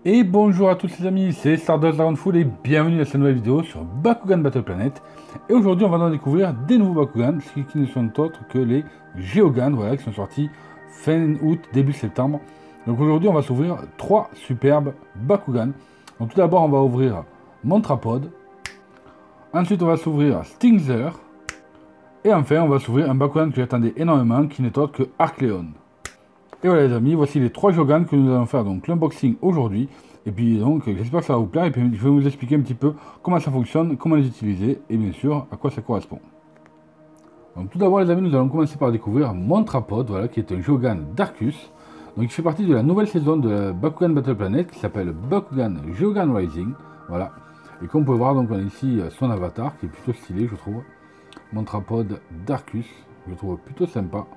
Et bonjour à tous les amis, c'est Stardust Dragonful et bienvenue à cette nouvelle vidéo sur Bakugan Battle Planet. Et aujourd'hui on va donc découvrir des nouveaux Bakugan, qui ne sont autres que les Geogan, voilà, qui sont sortis fin août, début septembre. Donc aujourd'hui on va s'ouvrir trois superbes Bakugan. Donc tout d'abord on va ouvrir Montrapod, ensuite on va s'ouvrir Stingzer, et enfin on va s'ouvrir un Bakugan que j'attendais énormément, qui n'est autre que Arcléon. Et voilà les amis, voici les trois Geogan que nous allons faire donc l'unboxing aujourd'hui. Et puis donc j'espère que ça va vous plaire et puis je vais vous expliquer un petit peu comment ça fonctionne, comment les utiliser et bien sûr à quoi ça correspond. Donc tout d'abord les amis, nous allons commencer par découvrir Montrapod, voilà, qui est un Geogan Darkus. Donc il fait partie de la nouvelle saison de la Bakugan Battle Planet qui s'appelle Bakugan Geogan Rising. Voilà. Et comme vous pouvez voir, donc on a ici son avatar qui est plutôt stylé je trouve. Montrapod Darkus, je le trouve plutôt sympa.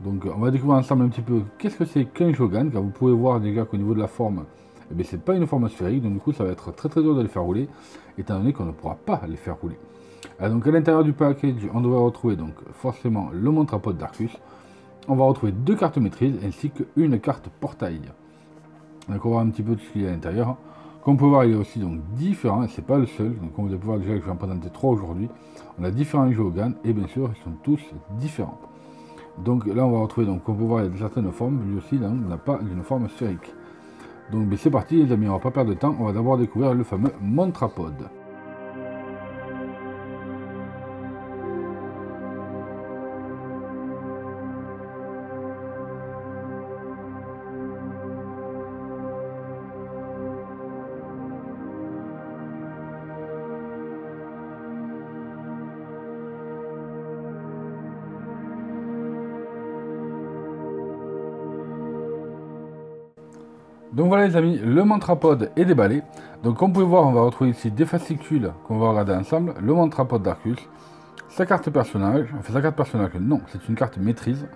Donc on va découvrir ensemble un petit peu qu'est-ce que c'est qu'un Geogan, car vous pouvez voir déjà qu'au niveau de la forme, eh bien, c'est pas une forme sphérique, donc du coup ça va être très dur de les faire rouler, étant donné qu'on ne pourra pas les faire rouler. Donc à l'intérieur du package, on devrait retrouver donc forcément le Montrapod Darkus, on va retrouver deux cartes maîtrise ainsi qu'une carte portail. Donc on va voir un petit peu tout ce qu'il y a à l'intérieur. Comme vous pouvez voir, il est aussi donc différent, et c'est pas le seul, donc comme vous allez voir déjà que je vais en présenter trois aujourd'hui, on a différents Geogan, et bien sûr ils sont tous différents. Donc là on va retrouver, donc on peut voir il y a certaines formes, lui aussi là on n'a pas une forme sphérique. Donc c'est parti les amis, on va pas perdre de temps, on va d'abord découvrir le fameux Montrapod. Donc voilà les amis, le Montrapod est déballé. Donc comme vous pouvez voir, on va retrouver ici des fascicules qu'on va regarder ensemble. Le Montrapod Darkus, sa carte personnage, enfin sa carte personnage, non, c'est une carte maîtrise,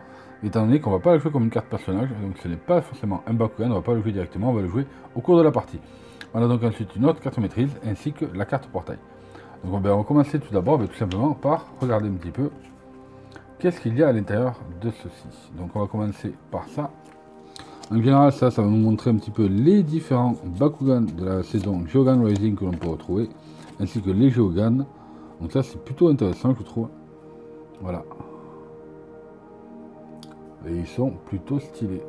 étant donné qu'on ne va pas la jouer comme une carte personnage, donc ce n'est pas forcément un Bakugan, on ne va pas le jouer directement, on va le jouer au cours de la partie. On a donc ensuite une autre carte maîtrise, ainsi que la carte portail. Donc on va commencer tout d'abord, tout simplement par regarder un petit peu qu'est-ce qu'il y a à l'intérieur de ceci. Donc on va commencer par ça. En général, ça va nous montrer un petit peu les différents Bakugan de la saison Geogan Rising que l'on peut retrouver, ainsi que les Geogan. Donc ça, c'est plutôt intéressant, je trouve. Voilà. Et ils sont plutôt stylés.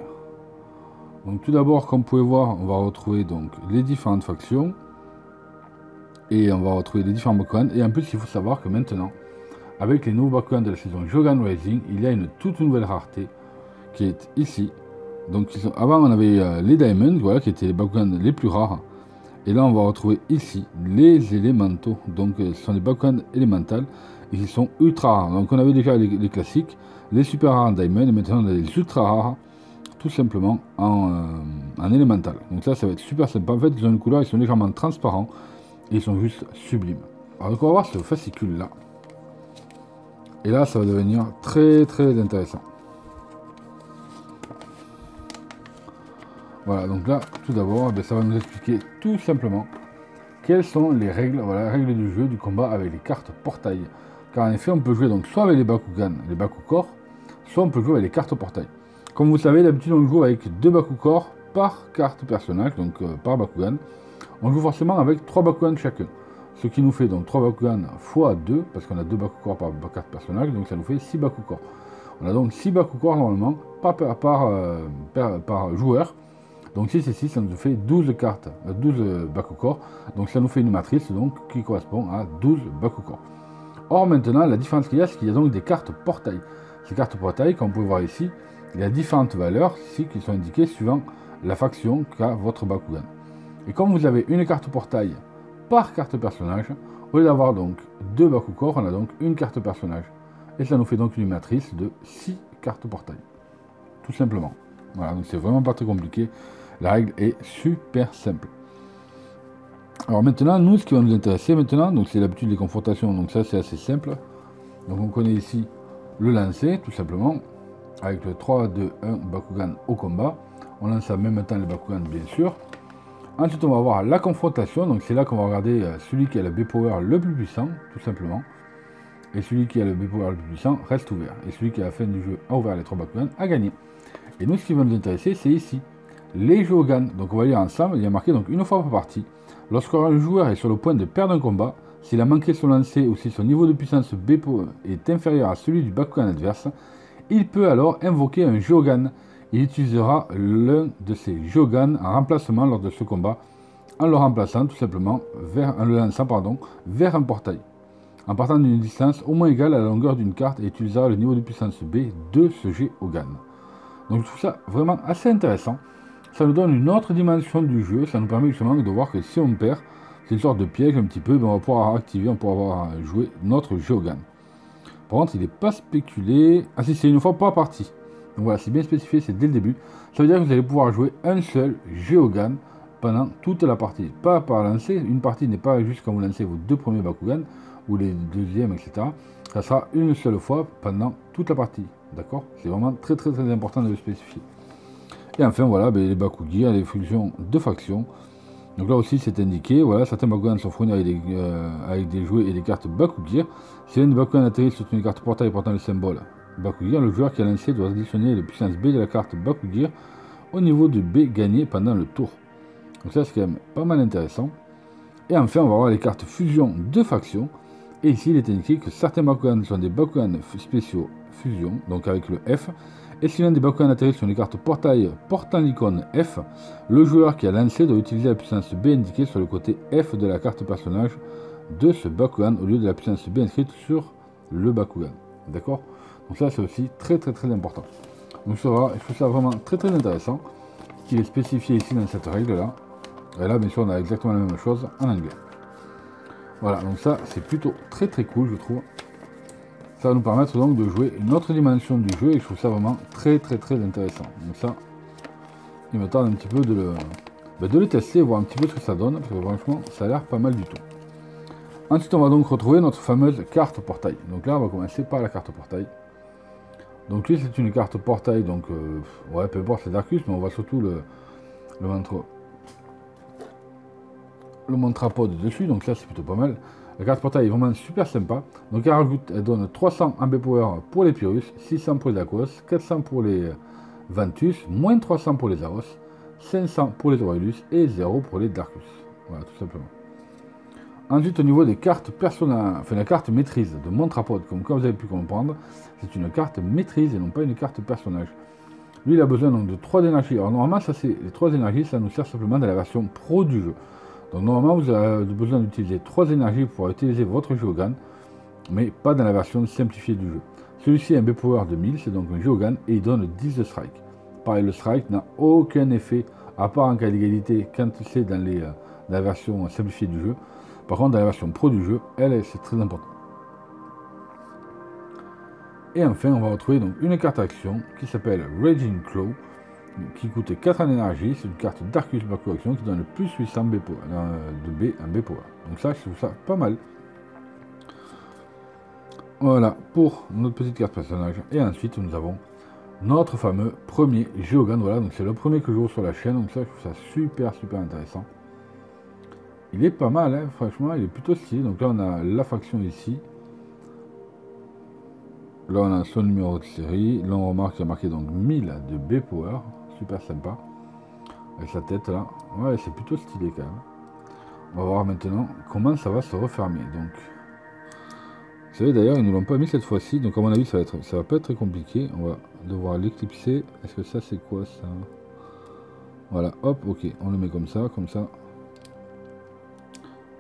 Donc tout d'abord, comme vous pouvez voir, on va retrouver donc les différentes factions. Et on va retrouver les différents Bakugan. Et en plus, il faut savoir que maintenant, avec les nouveaux Bakugan de la saison Geogan Rising, il y a une toute nouvelle rareté qui est ici. Donc avant on avait les Diamonds, voilà, qui étaient les Bakugan les plus rares. Et là on va retrouver ici les élémentaux. Donc ce sont des Bakugan élémentales et qui sont ultra rares. Donc on avait déjà les classiques, les super rares en Diamond, et maintenant on a les ultra rares, tout simplement en élémental. Donc ça va être super sympa. En fait ils ont une couleur, ils sont légèrement transparents et ils sont juste sublimes. Alors donc on va voir ce fascicule là. Et là ça va devenir très intéressant. Voilà, donc là, tout d'abord, ça va nous expliquer tout simplement quelles sont les règles, voilà, les règles du jeu, du combat avec les cartes portail. Car en effet, on peut jouer donc soit avec les Bakugan, les Bakukor, soit on peut jouer avec les cartes portail. Comme vous savez, d'habitude on joue avec 2 Bakukor par carte personnage, donc par Bakugan. On joue forcément avec 3 Bakugan chacun. Ce qui nous fait donc 3 Bakugan x 2, parce qu'on a 2 Bakukor par carte personnage, donc ça nous fait 6 Bakukor. On a donc 6 Bakukor normalement par joueur. Donc 6 et 6, ça nous fait 12 cartes, 12 Bakukor. Donc ça nous fait une matrice donc, qui correspond à 12 Bakukor. Or maintenant, la différence qu'il y a, c'est qu'il y a donc des cartes portail. Ces cartes portail, comme vous pouvez voir ici, il y a différentes valeurs ici qui sont indiquées suivant la faction qu'a votre Bakugan. Et comme vous avez une carte portail par carte personnage, au lieu d'avoir donc 2 Bakukor, on a donc une carte personnage. Et ça nous fait donc une matrice de 6 cartes portail. Tout simplement. Voilà, donc c'est vraiment pas très compliqué. La règle est super simple. Alors maintenant, nous, ce qui va nous intéresser maintenant, donc c'est l'habitude des confrontations, donc ça c'est assez simple. Donc on connaît ici le lancer, tout simplement, avec le 3, 2, 1 Bakugan au combat. On lance en même temps les Bakugan, bien sûr. Ensuite, on va avoir la confrontation, donc c'est là qu'on va regarder celui qui a le B-Power le plus puissant, tout simplement. Et celui qui a le B-Power le plus puissant reste ouvert. Et celui qui à la fin du jeu a ouvert les 3 Bakugan a gagné. Et nous, ce qui va nous intéresser, c'est ici. les Geogans. Donc on va lire ensemble, il y a marqué donc une fois par partie. Lorsqu'un joueur est sur le point de perdre un combat, s'il a manqué son lancer ou si son niveau de puissance B est inférieur à celui du Bakugan adverse, il peut alors invoquer un Geogan. Il utilisera l'un de ces Geogan en remplacement lors de ce combat, en le remplaçant tout simplement en le lançant vers un portail, en partant d'une distance au moins égale à la longueur d'une carte et utilisera le niveau de puissance B de ce Geogan. Donc je trouve ça vraiment assez intéressant. Ça nous donne une autre dimension du jeu, ça nous permet justement de voir que si on perd, c'est une sorte de piège un petit peu, ben on va pouvoir activer, on pourra avoir joué notre Geogan. Par contre, il n'est pas spéculé. Ah si, c'est une fois par partie. Donc voilà, c'est bien spécifié, c'est dès le début. Ça veut dire que vous allez pouvoir jouer un seul Geogan pendant toute la partie. Pas par lancer, une partie n'est pas juste quand vous lancez vos deux premiers Bakugan, ou les deuxièmes, etc. Ça sera une seule fois pendant toute la partie. D'accord? C'est vraiment très très très important de le spécifier. Et enfin, voilà, ben, les Bakugan, les fusions de faction. Donc là aussi c'est indiqué, voilà, certains Bakugan sont fournis avec des jouets et des cartes Bakugan. Si l'un des Bakugan atterrit sur une carte portail portant le symbole Bakugan, le joueur qui a lancé doit additionner la puissance B de la carte Bakugan au niveau de B gagné pendant le tour. Donc ça c'est quand même pas mal intéressant. Et enfin on va voir les cartes fusion de faction. Et ici il est indiqué que certains Bakugan sont des Bakugan spéciaux fusion, donc avec le F. Et si l'un des Bakugan atterrit sur une carte portail portant l'icône F, le joueur qui a lancé doit utiliser la puissance B indiquée sur le côté F de la carte personnage de ce Bakugan au lieu de la puissance B inscrite sur le Bakugan. D'accord? Donc ça c'est aussi très très très important. Donc ça va, je trouve ça vraiment très très intéressant qu'il est spécifié ici dans cette règle là. Et là bien sûr on a exactement la même chose en anglais. Voilà, donc ça c'est plutôt très très cool je trouve. Ça va nous permettre donc de jouer une autre dimension du jeu et je trouve ça vraiment très très très intéressant. Donc ça, il me tarde un petit peu de le tester, voir un petit peu ce que ça donne, parce que franchement ça a l'air pas mal du tout. Ensuite on va donc retrouver notre fameuse carte portail. Donc là on va commencer par la carte portail. Donc lui c'est une carte portail, donc ouais peu importe c'est Darkus, mais on va surtout le Montrapod dessus, donc ça c'est plutôt pas mal. La carte portail est vraiment super sympa. Donc elle donne 300 en B-Power pour les Pyrrhus, 600 pour les Akos, 400 pour les Ventus, moins 300 pour les Aos, 500 pour les Aurelius et 0 pour les Darkus. Voilà, tout simplement. Ensuite, au niveau des cartes personnages, enfin la carte maîtrise de Montrapod, comme vous avez pu comprendre, c'est une carte maîtrise et non pas une carte personnage. Lui, il a besoin donc de 3 énergies. Alors normalement, ça c'est les 3 énergies, ça nous sert simplement dans la version pro du jeu. Donc normalement vous avez besoin d'utiliser 3 énergies pour utiliser votre Geogan, mais pas dans la version simplifiée du jeu. Celui-ci a un B-Power de 1000, c'est donc un Geogan et il donne 10 de strike. Pareil, le strike n'a aucun effet, à part en cas d'égalité quand c'est dans la version simplifiée du jeu. Par contre dans la version pro du jeu, c'est très important. Et enfin on va retrouver donc une carte action qui s'appelle Raging Claw, qui coûte 4 en énergie, c'est une carte Darkus Baku Action qui donne le plus 800 B de B en B Power. Donc ça je trouve ça pas mal. Voilà pour notre petite carte personnage. Et ensuite nous avons notre fameux premier Geogan. Voilà, donc c'est le premier que je joue sur la chaîne, donc ça je trouve ça super super intéressant. Il est pas mal, hein, franchement il est plutôt stylé. Donc là on a la faction ici. Là on a son numéro de série. Là on remarque qu'il y a marqué donc 1000 de B Power. Super sympa. Avec sa tête là. Ouais, c'est plutôt stylé quand même. On va voir maintenant comment ça va se refermer. Donc, vous savez d'ailleurs, ils ne l'ont pas mis cette fois-ci. Donc à mon avis, ça va pas être très compliqué. On va devoir l'éclipser. Est-ce que ça c'est quoi ça? Voilà, hop, ok. On le met comme ça, comme ça.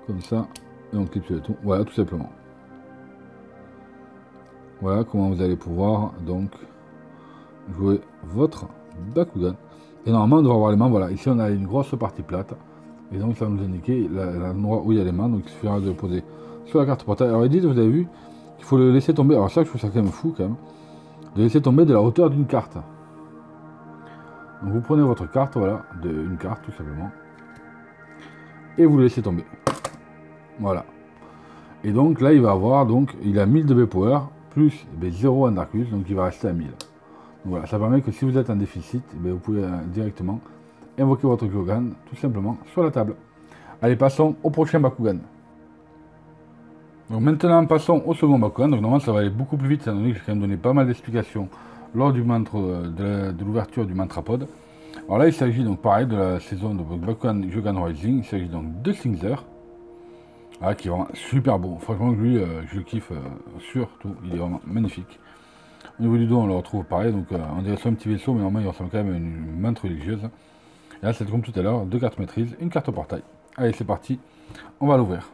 Comme ça. Et on clipse le tout. Voilà, tout simplement. Voilà comment vous allez pouvoir donc jouer votre Bakugan. Et normalement on doit avoir les mains, voilà, ici on a une grosse partie plate, et donc ça va nous indiquer l'endroit où il y a les mains, donc il suffira de le poser sur la carte portail. Alors Edith, vous avez vu qu'il faut le laisser tomber, alors ça je trouve ça quand même fou quand même, de laisser tomber de la hauteur d'une carte. Donc vous prenez votre carte, voilà, une carte tout simplement, et vous le laissez tomber. Voilà. Et donc là il va avoir, donc il a 1000 de B-Power, plus 0 en Darkus, donc il va rester à 1000. Voilà, ça permet que si vous êtes en déficit, vous pouvez directement invoquer votre Geogan tout simplement sur la table. Allez, passons au prochain Bakugan. Donc maintenant, passons au second Bakugan. Donc normalement, ça va aller beaucoup plus vite, étant donné que j'ai quand même donné pas mal d'explications lors du mantre de l'ouverture du Montrapod. Alors là, il s'agit donc pareil de la saison de Bakugan Jogan Rising. Il s'agit donc de Stingzer. Ah, qui est vraiment super beau. Franchement, lui, je le kiffe surtout. Il est vraiment magnifique. Au niveau du dos, on le retrouve pareil. Donc, on dirait sur un petit vaisseau, mais normalement, il ressemble quand même à une menthe religieuse. Et là, c'est comme tout à l'heure, 2 cartes maîtrise, une carte portail. Allez, c'est parti. On va l'ouvrir.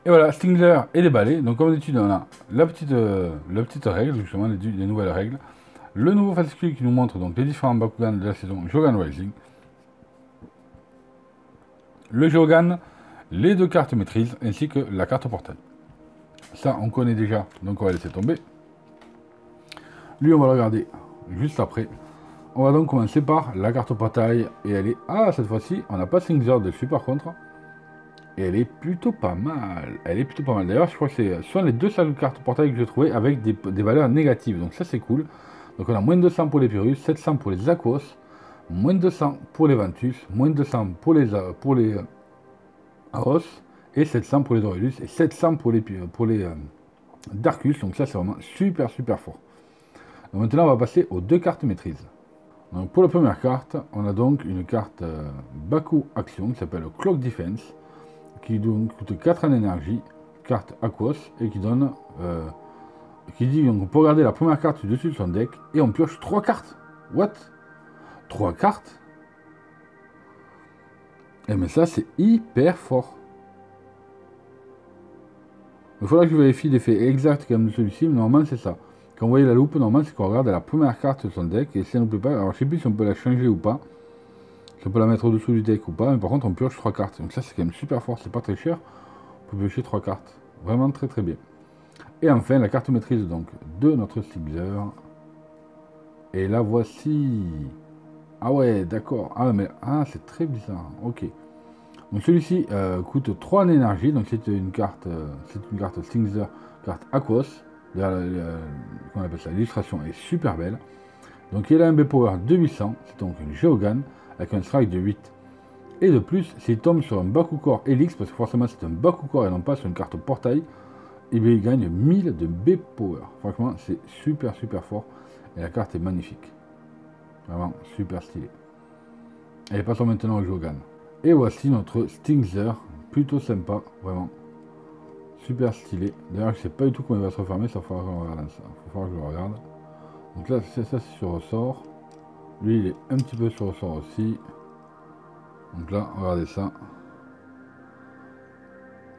Et voilà, Stingzer est déballé. Donc comme d'habitude, on a la petite règle, justement, les nouvelles règles. Le nouveau fascicule qui nous montre donc les différents Bakugan de la saison Jogan Rising. Le Jogan, les 2 cartes maîtrise, ainsi que la carte portail. Ça, on connaît déjà, donc on va laisser tomber. Lui, on va le regarder juste après. On va donc commencer par la carte portail. Et elle est... Ah, cette fois-ci, on n'a pas Stingzer dessus par contre. Et elle est plutôt pas mal. Elle est plutôt pas mal. D'ailleurs, je crois que c'est soit les 2 seules cartes portail que j'ai trouvées avec des valeurs négatives. Donc ça, c'est cool. Donc on a moins de 200 pour les Pyrrhus, 700 pour les Aquos, moins de 200 pour les Ventus, moins de 200 pour les Aos, et 700 pour les Aurelius, et 700 pour les Darkus. Donc ça, c'est vraiment super fort. Donc maintenant, on va passer aux 2 cartes maîtrise. Donc pour la première carte, on a donc une carte Baku Action qui s'appelle Clock Defense, qui donc coûte 4 en énergie, carte Aquos, et qui donne... qui dit qu'on peut regarder la première carte dessus de son deck, et on pioche 3 cartes. What? 3 cartes? Et mais ça, c'est hyper fort. Il faudra que je vérifie l'effet exact quand même de celui-ci, mais normalement c'est ça. Quand vous voyez la loupe, normalement c'est qu'on regarde la première carte de son deck, et si elle ne plaît pas, alors je sais plus si on peut la changer ou pas, si on peut la mettre au-dessous du deck ou pas, mais par contre on pioche 3 cartes. Donc ça c'est quand même super fort, c'est pas très cher, on peut piocher 3 cartes. Vraiment très bien. Et enfin la carte maîtrise donc de notre Stingzer. Et la voici. Ah ouais, d'accord. Ah mais c'est très bizarre. Ok. Donc celui-ci coûte 3 en énergie, donc c'est une carte Stingzer, carte Aquos. Qu'on appelle ça, l'illustration est super belle. Donc il a un B-Power de 800, c'est donc une Geogan avec un strike de 8. Et de plus, s'il tombe sur un Bakugor Helix, parce que forcément c'est un Bakugor et non pas sur une carte portail, et bien il gagne 1000 de B-Power. Franchement, c'est super fort. Et la carte est magnifique. Vraiment super stylée. Elle passons maintenant au Jogan. Et voici notre Stingzer, plutôt sympa, vraiment. Super stylé. D'ailleurs, je sais pas du tout comment il va se refermer, ça faudra que je regarde ça. Il va falloir que je le regarde. Donc là, ça c'est sur ressort. Lui, il est un petit peu sur ressort aussi. Donc là, regardez ça.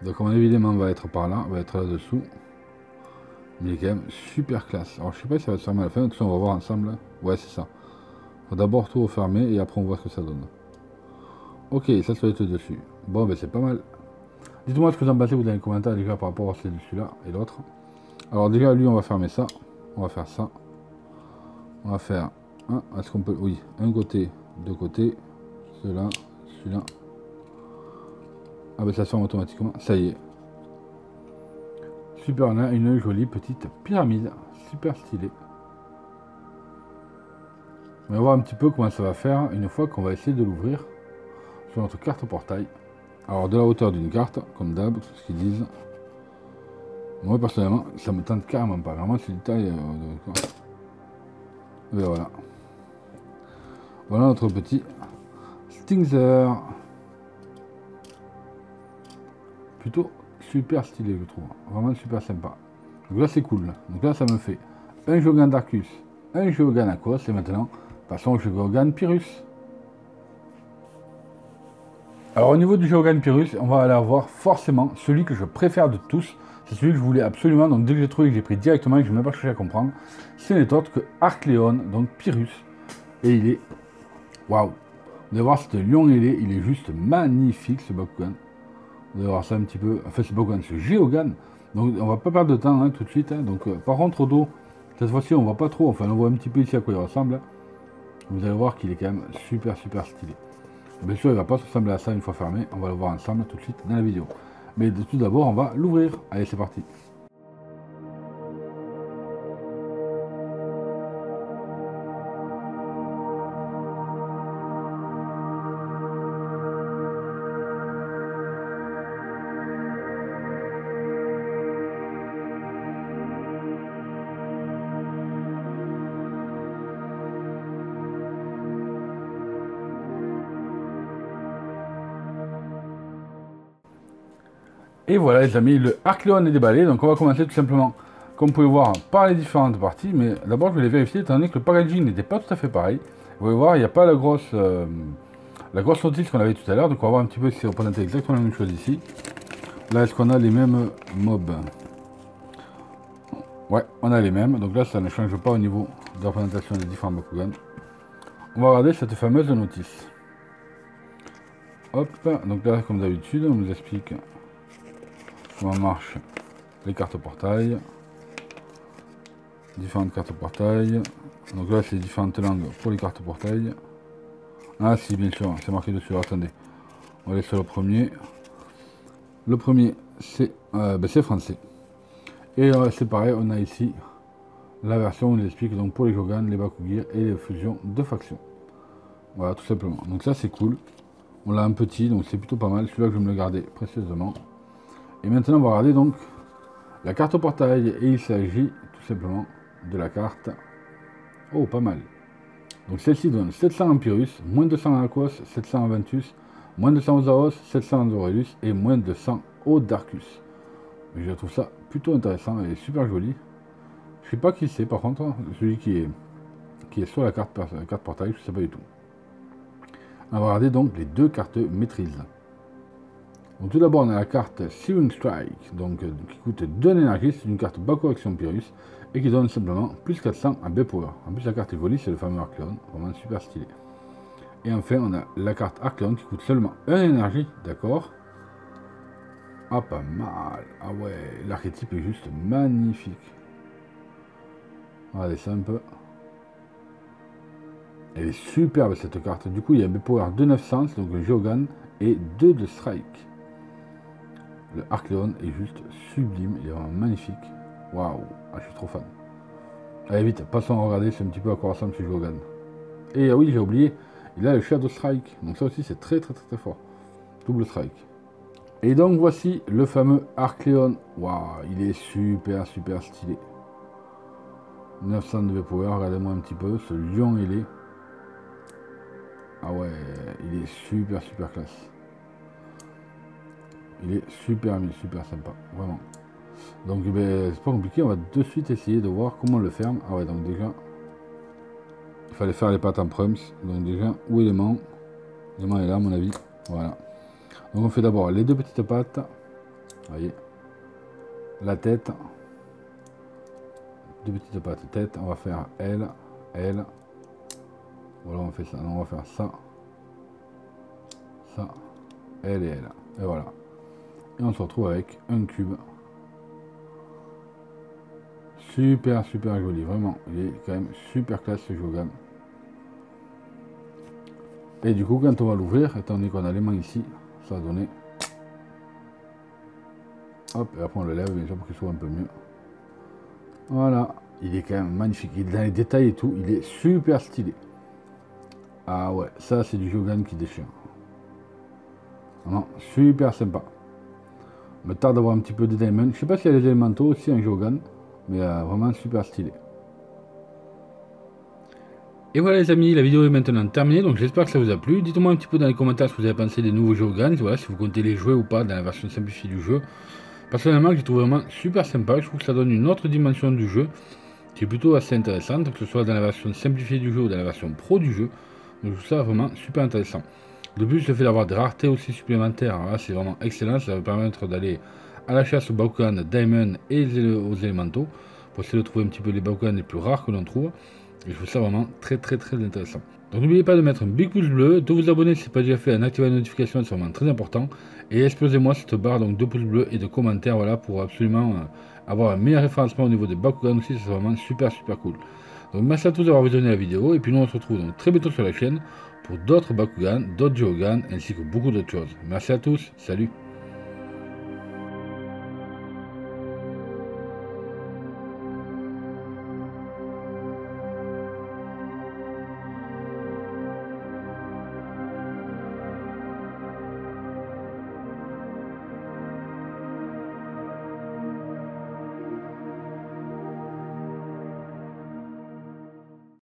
Donc on évidemment va être par là, va être là-dessous. Il est quand même super classe. Alors je sais pas si ça va se fermer à la fin, tout ça on va voir ensemble. Ouais, c'est ça. Faut d'abord tout refermer et après on voit ce que ça donne. Ok, ça doit être dessus. Bon, ben c'est pas mal. Dites-moi ce que vous en pensez vous dans les commentaires déjà par rapport à celui-là et l'autre. Alors déjà lui on va fermer ça. On va faire ça. On va faire un. Est-ce qu'on peut. Oui, un côté, deux côtés. Celui-là, celui-là. Ah ben ça se ferme automatiquement. Ça y est. Super, on a une jolie petite pyramide. Super stylée. On va voir un petit peu comment ça va faire une fois qu'on va essayer de l'ouvrir sur notre carte portail. Alors de la hauteur d'une carte, comme d'hab, tout ce qu'ils disent. Moi personnellement, ça me tente carrément pas. Vraiment c'est une taille et voilà. Voilà notre petit Stingzer. Plutôt super stylé je trouve. Vraiment super sympa. Donc là c'est cool. Donc là ça me fait un Jogan Darkus, un Jogan Aquos et maintenant passons au Jogan Pyrrhus. Alors au niveau du Jogan Pyrrhus, on va aller avoir forcément celui que je préfère de tous. C'est celui que je voulais absolument, donc dès que j'ai trouvé que j'ai pris directement et que je n'ai même pas cherché à comprendre. Ce n'est autre que Arcléon, donc Pyrrhus. Et il est... Waouh! Vous allez voir, c'est un lion ailé, il est juste magnifique ce Bakugan. Vous allez voir ça un petit peu... Enfin ce Bakugan, ce Geogan. Donc on va pas perdre de temps tout de suite. Donc par contre au dos, cette fois-ci on voit pas trop, enfin on voit un petit peu ici à quoi il ressemble. Vous allez voir qu'il est quand même super stylé. Bien sûr, il ne va pas se ressembler à ça une fois fermé. On va le voir ensemble tout de suite dans la vidéo. Mais tout d'abord, on va l'ouvrir. Allez, c'est parti. Et voilà les amis, le Arcléon est déballé, donc on va commencer tout simplement, comme vous pouvez voir, par les différentes parties, mais d'abord je vais les vérifier, étant donné que le packaging n'était pas tout à fait pareil. Vous pouvez voir, il n'y a pas la grosse notice qu'on avait tout à l'heure, donc on va voir un petit peu si c'est représenté exactement la même chose ici. Là, est-ce qu'on a les mêmes mobs? Ouais, on a les mêmes, donc là ça ne change pas au niveau de la représentation des différents Bakugan. On va regarder cette fameuse notice. Hop, donc là comme d'habitude, on nous explique comment marchent les cartes portail, différentes cartes portail. Donc là c'est différentes langues pour les cartes portail. Ah si, bien sûr, c'est marqué dessus. Alors, attendez, on va aller sur le premier. Le premier c'est français. Et c'est pareil, on a ici la version où on nous explique donc pour les Jogan, les Bakugear et les fusions de factions. Voilà, tout simplement. Donc ça c'est cool. On l'a un petit, donc c'est plutôt pas mal. Celui-là que je vais me le garder précieusement. Et maintenant on va regarder donc la carte au portail. Et il s'agit tout simplement de la carte. Oh, pas mal. Donc celle-ci donne 700 en Pyrrhus, moins 200 en Arcos, 700 en Ventus, moins 200 aux Zaos, 700 en Aurelius et moins 200 au Darkus. Mais je trouve ça plutôt intéressant et super joli. Je sais pas qui c'est par contre, celui qui est sur la carte portail, je sais pas du tout. On va regarder donc les deux cartes maîtrise. Donc tout d'abord on a la carte Searing Strike, donc qui coûte 2 énergie, c'est une carte Baku Action Pyrrhus et qui donne simplement plus 400 en B-Power. En plus la carte est jolie, c'est le fameux Arcléon, vraiment super stylé. Et enfin on a la carte Arcléon qui coûte seulement 1 énergie, d'accord. Ah pas mal, ah ouais, l'archétype est juste magnifique. Regardez ça un peu. Elle est superbe cette carte, du coup il y a un B-Power de 900, donc le Geogan et 2 de Strike. Le Arcléon est juste sublime, il est vraiment magnifique. Waouh, je suis trop fan. Allez vite, passons à regarder, c'est un petit peu à quoi ressemble ce Geogan. Et oui, j'ai oublié, il a le Shadow Strike, donc ça aussi c'est très fort. Double Strike. Et donc voici le fameux Arcléon. Waouh, il est super stylé. 900 de V-Power, regardez-moi un petit peu, ce lion il est. Ah ouais, il est super classe. Il est super sympa, vraiment. Donc c'est pas compliqué, on va de suite essayer de voir comment on le ferme. Ah ouais, donc déjà, il fallait faire les pattes en prums. Donc déjà, où est l'aimant? L'aimant est là à mon avis, voilà. Donc on fait d'abord les deux petites pattes, vous voyez, la tête, deux petites pattes, tête, on va faire elle, voilà on fait ça, on va faire ça, elle et elle, et voilà. Et on se retrouve avec un cube. Super joli, vraiment. Il est quand même super classe ce Jogan. Et du coup, quand on va l'ouvrir, étant donné qu'on a l'aimant ici, ça va donner. Hop, et après on le lève, bien sûr, pour qu'il soit un peu mieux. Voilà, il est quand même magnifique. Il est dans les détails et tout, il est super stylé. Ah ouais, ça c'est du Jogan qui déchire. Vraiment, super sympa. Me tarde d'avoir un petit peu de diamond. Je sais pas s'il y a les élémentaux aussi en Jogan, mais vraiment super stylé. Et voilà les amis, la vidéo est maintenant terminée, donc j'espère que ça vous a plu. Dites-moi un petit peu dans les commentaires ce que vous avez pensé des nouveaux Jogan, voilà, si vous comptez les jouer ou pas dans la version simplifiée du jeu. Personnellement, je les trouve vraiment super sympa, je trouve que ça donne une autre dimension du jeu, qui est plutôt assez intéressante, que ce soit dans la version simplifiée du jeu ou dans la version pro du jeu. Donc je trouve ça vraiment super intéressant. De plus, le fait d'avoir des raretés aussi supplémentaires, c'est vraiment excellent, ça va permettre d'aller à la chasse aux Bakugan Diamond et aux élémentaux, pour essayer de trouver un petit peu les Bakugan les plus rares que l'on trouve. Et je trouve ça vraiment très intéressant. Donc n'oubliez pas de mettre un big pouce bleu, de vous abonner si ce n'est pas déjà fait, en activant les notifications, c'est vraiment très important. Et explosez-moi cette barre donc de pouces bleus et de commentaires, voilà, pour absolument avoir un meilleur référencement au niveau des Bakugan aussi, c'est vraiment super cool. Donc merci à tous d'avoir visionné la vidéo, et puis nous on se retrouve donc très bientôt sur la chaîne pour d'autres Bakugan, d'autres Jogan, ainsi que beaucoup d'autres choses. Merci à tous, salut!